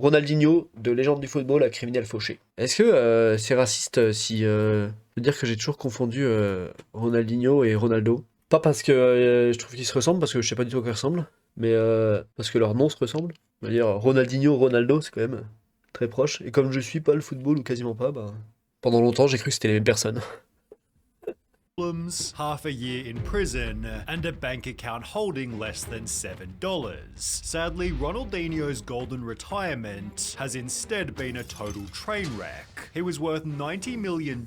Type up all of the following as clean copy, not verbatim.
Ronaldinho, de légende du football à criminel fauché. Est-ce que c'est raciste si de dire que j'ai toujours confondu Ronaldinho et Ronaldo? Pas parce que je trouve qu'ils se ressemblent, parce que je sais pas du tout à quoi ils ressemblent, mais parce que leurs noms se ressemblent. On va dire Ronaldinho, Ronaldo, c'est quand même très proche. Et comme je suis pas le football ou quasiment pas, bah, pendant longtemps j'ai cru que c'était les mêmes personnes. Half a year in prison, and a bank account holding less than $7. Sadly, Ronaldinho's golden retirement has instead been a total train wreck. He was worth $90 million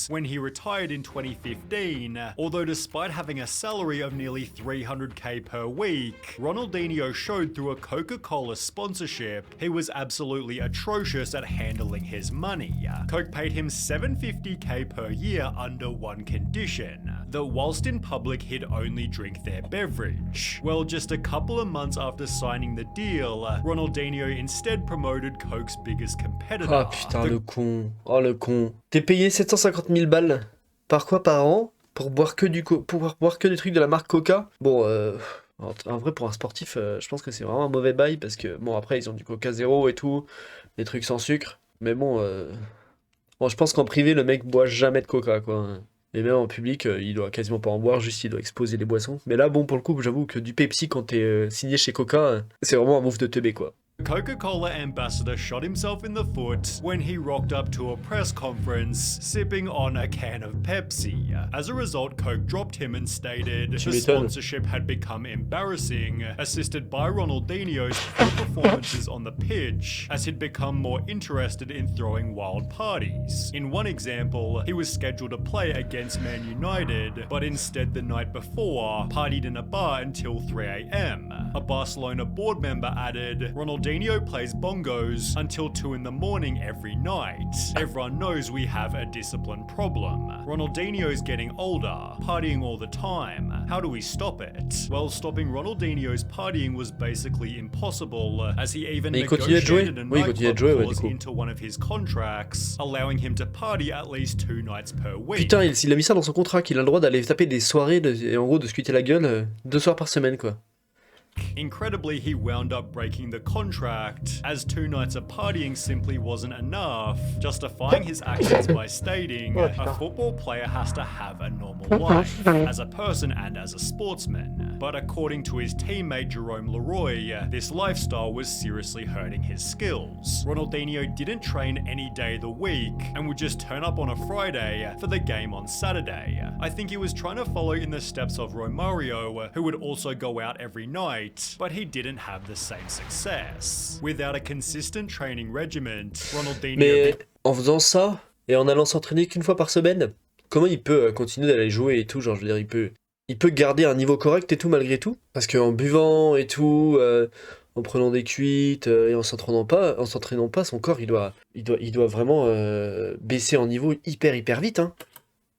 when he retired in 2015, although despite having a salary of nearly $300k per week, Ronaldinho showed through a Coca-Cola sponsorship he was absolutely atrocious at handling his money. Coke paid him $750k per year under one condition, that whilst in public he'd only drink their beverage. Well, just a couple of months after signing the deal, Ronaldinho instead promoted Coke's biggest competitor. Ah putain, le con. Oh le con. T'es payé 750 000 balles par quoi par an pour boire que pour boire que des trucs de la marque Coca? Bon, en vrai, pour un sportif, je pense que c'est vraiment un mauvais bail parce que, bon, après, ils ont du Coca zéro et tout, des trucs sans sucre. Mais bon, bon, je pense qu'en privé, le mec boit jamais de Coca, quoi. Et même en public, il doit quasiment pas en boire, juste il doit exposer les boissons. Mais là, bon, pour le coup, j'avoue que du Pepsi, quand t'es signé chez Coca, c'est vraiment un move de teubé, quoi. The Coca-Cola ambassador shot himself in the foot when he rocked up to a press conference sipping on a can of Pepsi. As a result, Coke dropped him and stated the sponsorship had become embarrassing, assisted by Ronaldinho's poor performances on the pitch, as he'd become more interested in throwing wild parties. In one example, he was scheduled to play against Man United, but instead the night before, partied in a bar until 3 a.m. A Barcelona board member added, Ronaldinho plays bongos until 2 in the morning every night. Everyone knows we have a discipline problem. Ronaldinho's getting older, partying all the time. How do we stop it? Well, stopping Ronaldinho's partying was basically impossible, as he even negotiated a nightclub clause into one of his contracts, allowing him to party at least 2 nights per week. Putain, il a mis ça dans son contrat, qu'il a le droit d'aller taper des soirées, et en gros de se cuiter la gueule 2 soirs par semaine, quoi. Incredibly, he wound up breaking the contract, as 2 nights of partying simply wasn't enough, justifying his actions by stating, a football player has to have a normal life, as a person and as a sportsman. But according to his teammate Jerome Leroy, this lifestyle was seriously hurting his skills. Ronaldinho didn't train any day of the week, and would just turn up on a Friday for the game on Saturday. I think he was trying to follow in the steps of Romario, who would also go out every night, but he didn't have the same success. Without a consistent training regimen, Ronaldinho... Mais en faisant ça, et en allant s'entraîner qu'une fois par semaine, comment il peut continuer d'aller jouer et tout? Genre, je veux dire, il peut garder un niveau correct et tout malgré tout? Parce qu'en buvant et tout, en prenant des cuites et en s'entraînant pas, son corps, il doit vraiment baisser en niveau hyper vite, hein.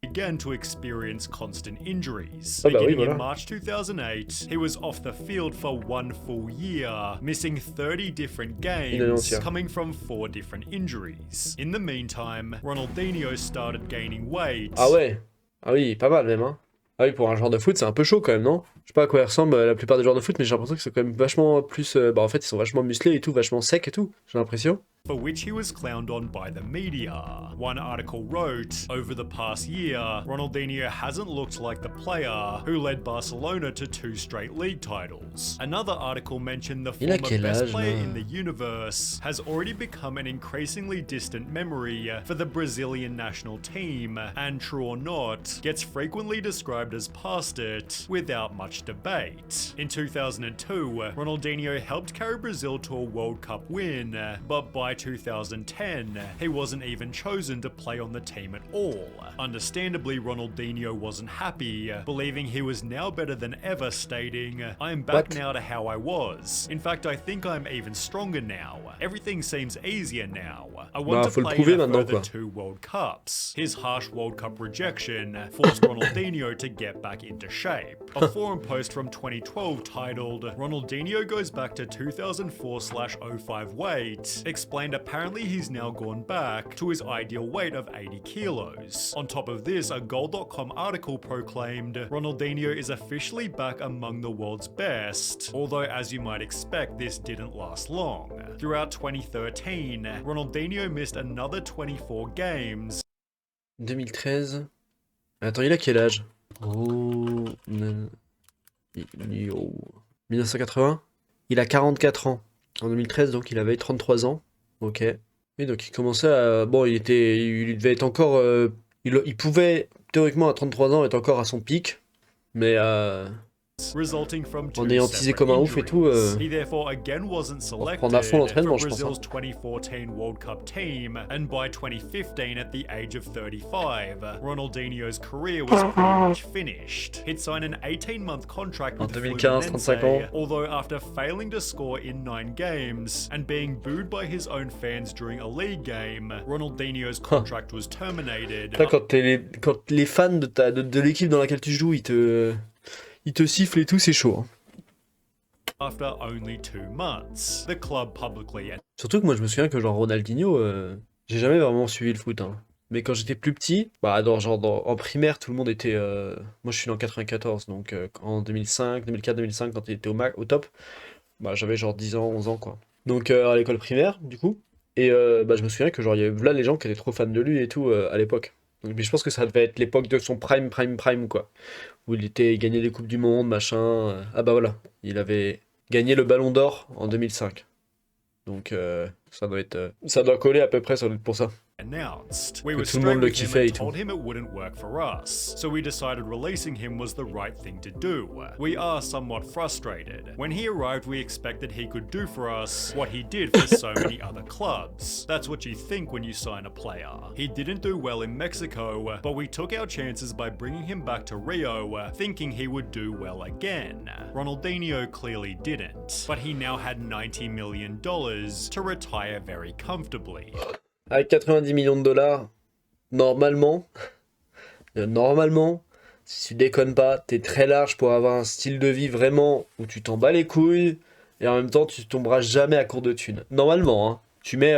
Began to experience constant injuries. Ah bah oui, Beginning voilà. in March 2008, he was off the field for 1 full year, missing 30 different games, coming from 4 different injuries. In the meantime, Ronaldinho started gaining weight. Ah ouais, ah oui, pas mal même, hein. Ah oui, pour un joueur de foot, c'est un peu chaud quand même, non? Je sais pas à quoi ils ressemblent la plupart des joueurs de foot, mais j'ai l'impression que c'est quand même vachement plus... bah en fait, ils sont vachement musclés et tout, vachement secs et tout, j'ai l'impression. For which he was clowned on by the media. One article wrote, over the past year, Ronaldinho hasn't looked like the player who led Barcelona to 2 straight league titles. Another article mentioned the former best player in the universe has already become an increasingly distant memory for the Brazilian national team, and true or not, gets frequently described as past it without much debate. In 2002, Ronaldinho helped carry Brazil to a World Cup win, but by 2010, he wasn't even chosen to play on the team at all. Understandably, Ronaldinho wasn't happy, believing he was now better than ever, stating, I am back now to how I was. In fact, I think I'm even stronger now. Everything seems easier now. I want to play in a further 2 World Cups. His harsh World Cup rejection forced Ronaldinho to get back into shape. A forum post from 2012 titled, Ronaldinho goes back to 2004/05 weight, explains and apparently he's now gone back to his ideal weight of 80 kilos. On top of this, a Goal.com article proclaimed Ronaldinho is officially back among the world's best, although as you might expect, this didn't last long. Throughout 2013, Ronaldinho missed another 24 games. 2013. Attends, il a quel âge? Ronaldinho. 1980. Il a 44 ans. En 2013, donc il avait 33 ans. Ok. Et donc il commençait à... Bon, il devait être encore... il pouvait, théoriquement, à 33 ans, être encore à son pic. Mais en ayant teasé comme un ouf et tout, pour prendre à fond l'entraînement, je pense. Hein. 2014 World Cup team, and by 2015, at the age of 35, Ronaldinho's career was pretty much finished. He'd signed an 18-month contract with Fluminense, although after failing to score in 9 games and being booed by his own fans during a league game, Ronaldinho's contract was terminated. Là, quand les fans de l'équipe dans laquelle tu joues, ils te sifflent et tout, c'est chaud. Hein. After only 2 months, the club publicly... Surtout que moi je me souviens que genre Ronaldinho, j'ai jamais vraiment suivi le foot. Hein. Mais quand j'étais plus petit, en primaire, tout le monde était... Moi je suis né en 94, donc en 2005, 2004-2005, quand il était au top, j'avais genre 10 ans, 11 ans quoi. Donc à l'école primaire, du coup. Et je me souviens que genre il y avait là les gens qui étaient trop fans de lui et tout à l'époque. Mais je pense que ça devait être l'époque de son prime quoi. Où il gagnait des coupes du monde, machin. Ah bah voilà, il avait gagné le Ballon d'Or en 2005. Donc ça doit coller à peu près, ça doit être pour ça. Announced. We Que were tout le monde straight le with him kiffait and et tout. told him it wouldn't work for us, so we decided releasing him was the right thing to do. We are somewhat frustrated. When he arrived, we expected he could do for us what he did for so many other clubs. That's what you think when you sign a player. He didn't do well in Mexico, but we took our chances by bringing him back to Rio, thinking he would do well again. Ronaldinho clearly didn't, but he now had $90 million to retire very comfortably. Avec 90 millions de dollars, normalement, si tu déconnes pas, t'es très large pour avoir un style de vie vraiment où tu t'en bats les couilles et en même temps tu tomberas jamais à court de thunes. Normalement, hein, tu mets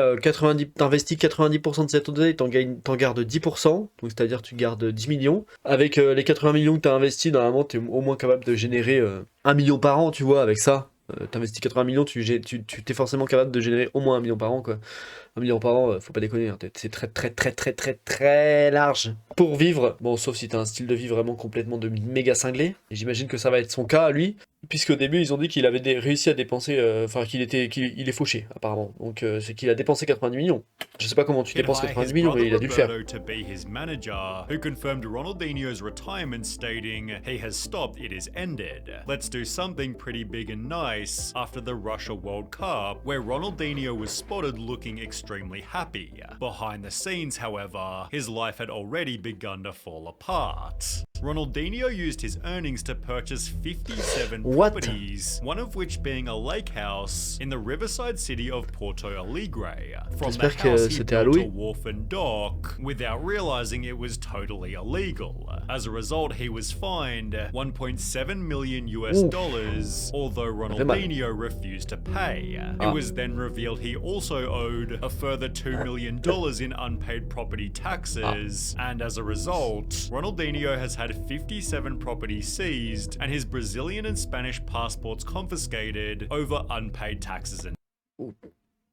t'investis 90% de cette oseille, t'en gardes 10%, donc c'est-à-dire tu gardes 10 millions. Avec les 80 millions que t'as investis, normalement t'es au moins capable de générer 1 million par an, tu vois, avec ça. T'investis 80 millions, tu t'es forcément capable de générer au moins 1 million par an, quoi. 1 million par an, faut pas déconner, hein, c'est très large. Pour vivre, bon, sauf si t'as un style de vie vraiment complètement de méga cinglé, et j'imagine que ça va être son cas à lui, puisqu'au début ils ont dit qu'il avait réussi à dépenser, qu'il est fauché, apparemment. Donc c'est qu'il a dépensé 90 millions. Je sais pas comment tu dépenses 90 millions, mais il a dû le faire. To be his manager, who confirmed Ronaldinho's retirement, stating, "He has stopped, it is ended. Let's do something pretty big and nice." After the Russia World Cup, where Ronaldinho was spotted looking extremely happy. Behind the scenes, however, his life had already begun to fall apart. Ronaldinho used his earnings to purchase 57 properties, one of which being a lake house in the riverside city of Porto Alegre. From the house he built a wharf and dock without realizing it was totally illegal. As a result, he was fined $1.7 million, although Ronaldinho refused to pay. It was then revealed he also owed a further $2 million in unpaid property taxes, and as a result, Ronaldinho has had 57 properties seized and his Brazilian and Spanish passports confiscated over unpaid taxes.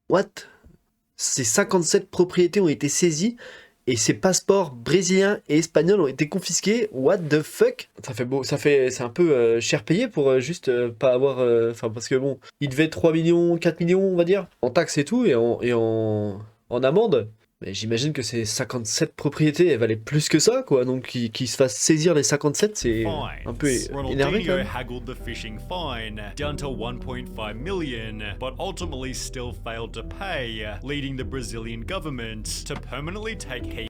What? Ces 57 propriétés ont été saisies et ses passeports brésiliens et espagnols ont été confisqués. What the fuck? C'est un peu cher payé pour juste pas avoir... parce que bon, il devait 3 millions, 4 millions, on va dire, en taxes et tout, et en amende. Mais j'imagine que ces 57 propriétés, elles valaient plus que ça, quoi. Donc qu'ils se fassent saisir les 57, c'est un peu énervé, quand même. Haggled the fishing fine down to 1.5 million, but ultimately still failed to pay, leading the Brazilian government to permanently take heed.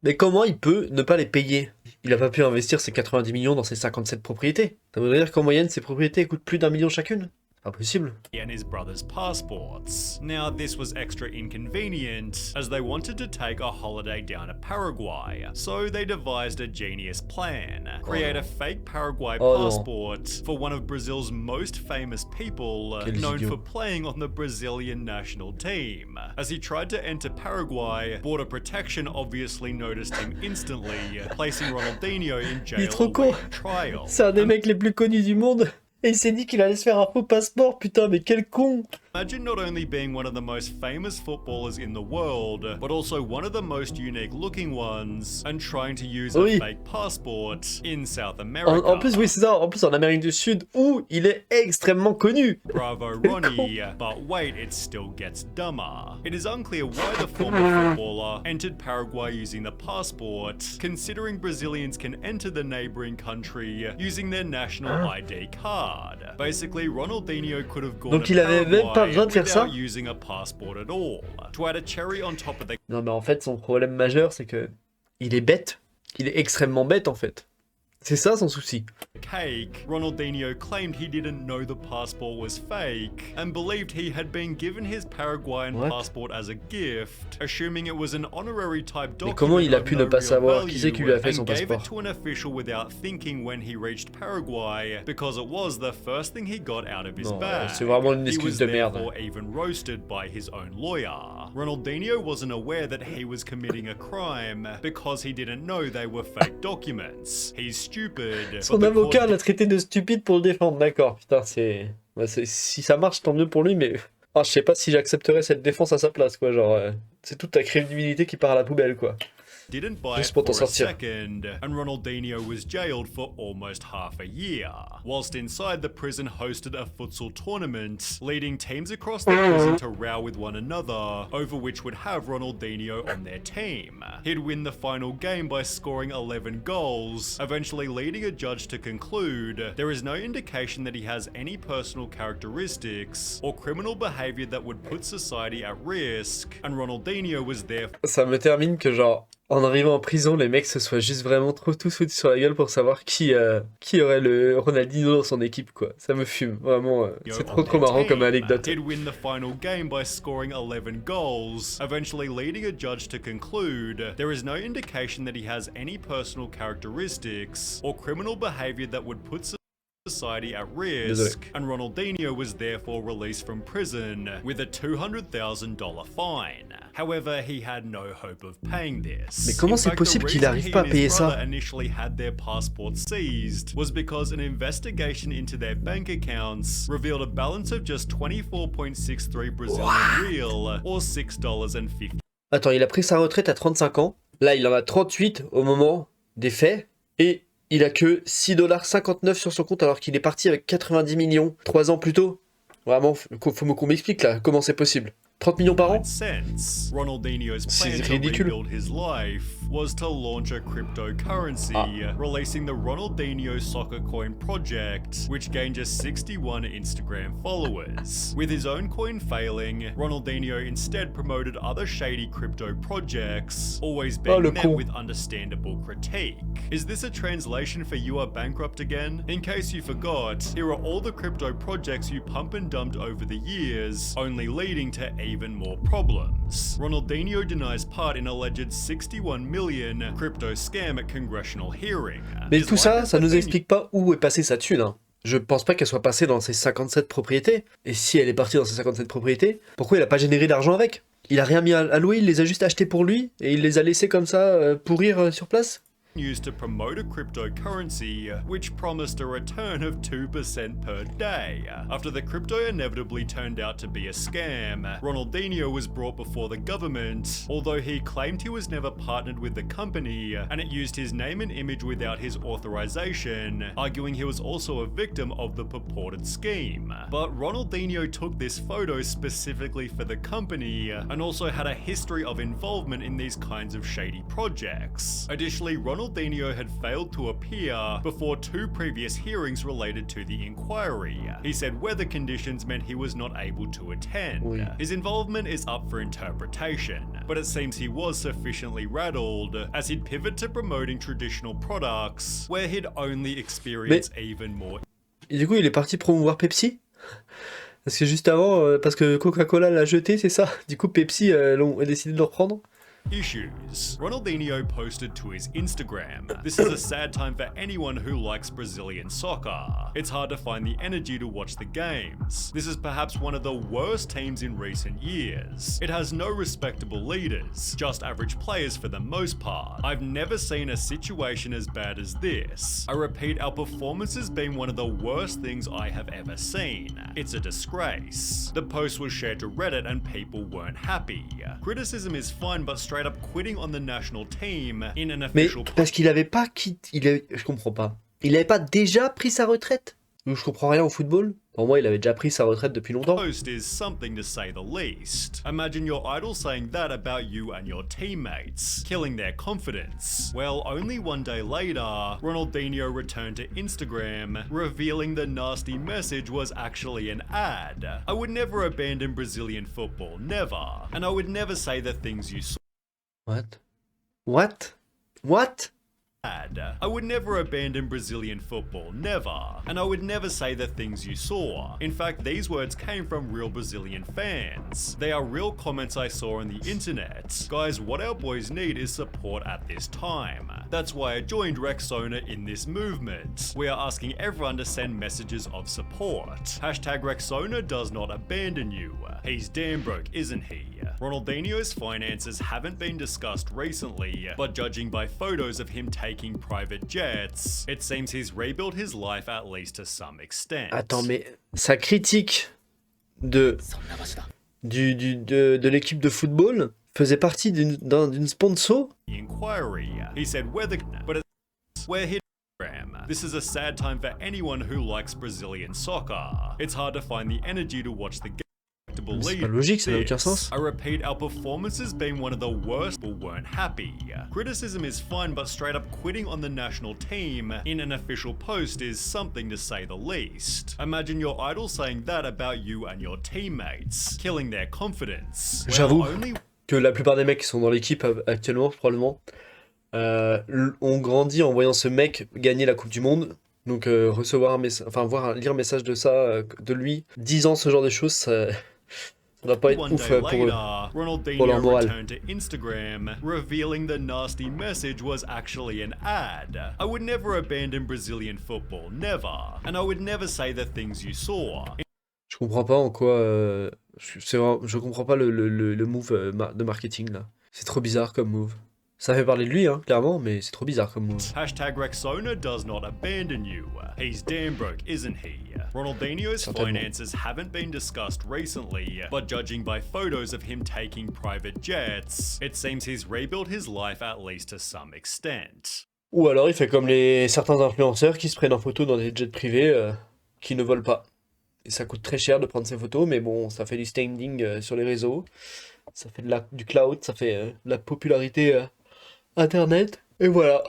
Mais comment il peut ne pas les payer? Il a pas pu investir ses 90 millions dans ses 57 propriétés. Ça voudrait dire qu'en moyenne, ces propriétés coûtent plus d'1 million chacune? C'est Impossible. and his brother's passports. Now, this was extra inconvenient as they wanted to take a holiday down to Paraguay, so they devised a genius plan. Create a fake Paraguay passport for one of Brazil's most famous people, known for playing on the Brazilian national team. As he tried to enter Paraguay, Border Protection obviously noticed him instantly, placing Ronaldinho in jail awaiting trial. C'est un des mecs les plus connus du monde. Et il s'est dit qu'il allait se faire un faux passeport, putain, mais quel con! Imagine not only being one of the most famous footballers in the world, but also one of the most unique looking ones, and trying to use a fake passport in South America. En plus, oui, c'est ça. En plus, en Amérique du Sud, où il est extrêmement connu. Bravo, Ronnie. But wait, it still gets dumber. It is unclear why the former footballer entered Paraguay using the passport, considering Brazilians can enter the neighboring country using their national ID card. Basically, Ronaldinho could have gone to Paraguay without using a passport at all. To add a cherry on top of the... Non, mais en fait, son problème majeur, c'est que il est bête. Il est extrêmement bête, en fait. C'est ça son souci. Cake, Ronaldinho claimed he didn't know the passport was fake and believed he had been given his Paraguayan passport as a gift, assuming it was an honorary type document. Mais comment il a pu ne pas savoir qui c'est qui lui a fait son passeport? Gave it to an official without thinking when he reached Paraguay, because it was the first thing he got out of his bag. C'est vraiment une excuse de merde. He was therefore even roasted by his own lawyer. Ronaldinho wasn't aware that he was committing a crime because he didn't know they were fake documents. He's stupid. Son avocat l'a traité de stupide pour le défendre, d'accord. Putain, c'est... si ça marche, tant mieux pour lui, mais... je sais pas si j'accepterais cette défense à sa place, quoi. Genre, c'est toute ta crédibilité qui part à la poubelle, quoi. Didn't buy it for a second, and Ronaldinho was jailed for almost half a year, whilst inside the prison hosted a futsal tournament, leading teams across the prison to row with one another, over which would have Ronaldinho on their team. He'd win the final game by scoring 11 goals, eventually leading a judge to conclude there is no indication that he has any personal characteristics or criminal behavior that would put society at risk, and Ronaldinho was there. Ça me termine que genre... En arrivant en prison, les mecs se soient juste vraiment trop tous foutus sur la gueule pour savoir qui aurait le Ronaldinho dans son équipe, quoi. Ça me fume, vraiment. C'est trop marrant comme anecdote. He'd win the final game by scoring 11 goals, eventually leading a judge to conclude there is no indication that he has any personal characteristics or criminal behavior that would put society at risk, and Ronaldinho was therefore released from prison with a $200,000 fine. However, he had no hope of paying this. Mais comment c'est possible qu'il n'arrive pas à payer ça? Initially had their passports seized was because an investigation into their bank accounts revealed a balance of just 24.63 Brazilian real or $6.50. Attends, il a pris sa retraite à 35 ans. Là, il en a 38 au moment des faits et il a que $6,59 sur son compte alors qu'il est parti avec 90 millions 3 ans plus tôt. Vraiment, faut qu'on m'explique là, comment c'est possible. 30 millions par an? Ronaldinho's plan to rebuild his life was to launch a cryptocurrency, releasing the Ronaldinho Soccer Coin project, which gained just 61 Instagram followers. With his own coin failing, Ronaldinho instead promoted other shady crypto projects, always being met with understandable critique. Is this a translation for "you are bankrupt again"? In case you forgot, here are all the crypto projects you pump and dumped over the years, only leading to even more problems. Ronaldinho denies part in alleged 61 million crypto scam at congressional hearing. Mais tout ça, ça nous explique pas où est passée sa thune. Hein. Je pense pas qu'elle soit passée dans ses 57 propriétés. Et si elle est partie dans ses 57 propriétés, pourquoi il a pas généré d'argent avec? Il a rien mis à louer, il les a juste achetés pour lui et il les a laissés comme ça pourrir sur place? Used to promote a cryptocurrency which promised a return of 2% per day. After the crypto inevitably turned out to be a scam, Ronaldinho was brought before the government, although he claimed he was never partnered with the company and it used his name and image without his authorization, arguing he was also a victim of the purported scheme. But Ronaldinho took this photo specifically for the company and also had a history of involvement in these kinds of shady projects. Additionally, Ronaldinho had failed to appear before 2 previous hearings related to the inquiry. He said weather conditions meant he was not able to attend. His involvement is up for interpretation, but it seems he was sufficiently rattled as he'd pivot to promoting traditional products where he'd only experience even more. Et du coup, il est parti promouvoir Pepsi? Parce que juste avant, parce que Coca-Cola l'a jeté, c'est ça? Du coup, Pepsi a décidé de le reprendre. Issues. Ronaldinho posted to his Instagram. This is a sad time for anyone who likes Brazilian soccer. It's hard to find the energy to watch the games. This is perhaps one of the worst teams in recent years. It has no respectable leaders, just average players for the most part. I've never seen a situation as bad as this. I repeat, our performance has been one of the worst things I have ever seen. It's a disgrace. The post was shared to Reddit and people weren't happy. Criticism is fine, but straight up quitting on the national team in an Mais official parce qu'il avait pas quitté. Je comprends pas. Il avait pas déjà pris sa retraite? Je comprends rien au football. Pour moi, il avait déjà pris sa retraite depuis longtemps. post is something to say the least. Imagine your idol saying that about you and your teammates, killing their confidence. Well, only one day later, Ronaldinho returned to Instagram, revealing the nasty message was actually an ad. I would never abandon Brazilian football, never. And I would never say the things you saw. What? What? What? I would never abandon Brazilian football, never. And I would never say the things you saw. In fact, these words came from real Brazilian fans. They are real comments I saw on the internet. Guys, what our boys need is support at this time. That's why I joined Rexona in this movement. We are asking everyone to send messages of support. Hashtag Rexona does not abandon you. He's damn broke, isn't he? Ronaldinho's finances haven't been discussed recently, but judging by photos of him taking private jets, it seems he's rebuilt his life at least to some extent. Attends, mais sa critique de l'équipe de football faisait partie d'une sponsor? Inquiry. He said whether but we're hit. This is a sad time for anyone who likes Brazilian soccer. It's hard to find the energy to watch the game. C'est pas logique, ça n'a aucun sens. I repeat, our performance has been one of the worst. People weren't happy. Criticism is fine, but straight up quitting on the national team in an official post is something to say the least. Imagine your idol saying that about you and your teammates, killing their confidence. J'avoue que la plupart des mecs qui sont dans l'équipe actuellement, probablement, ont grandi en voyant ce mec gagner la Coupe du Monde. Donc recevoir un message, enfin lire un message de ça, de lui, disant ce genre de choses, ça doit pas être ouf pour eux, pour leur morale. Returned to Instagram, revealing the nasty message was actually an ad. I would never abandon Brazilian football, never. And I would never say the things you saw. Je comprends pas en quoi, je comprends pas le move de marketing là. C'est trop bizarre comme move. Ça fait parler de lui, hein, clairement, mais c'est trop bizarre comme move. Hashtag Rexona does not abandon you. He's damn broke, isn't he? Ronaldinho's finances haven't been discussed recently, but judging by photos of him taking private jets, it seems he's rebuilt his life at least to some extent. Ou alors il fait comme certains influenceurs qui se prennent en photo dans des jets privés qui ne volent pas. Et ça coûte très cher de prendre ces photos, mais bon, ça fait du standing sur les réseaux, ça fait du cloud, ça fait de la popularité Internet, et voilà.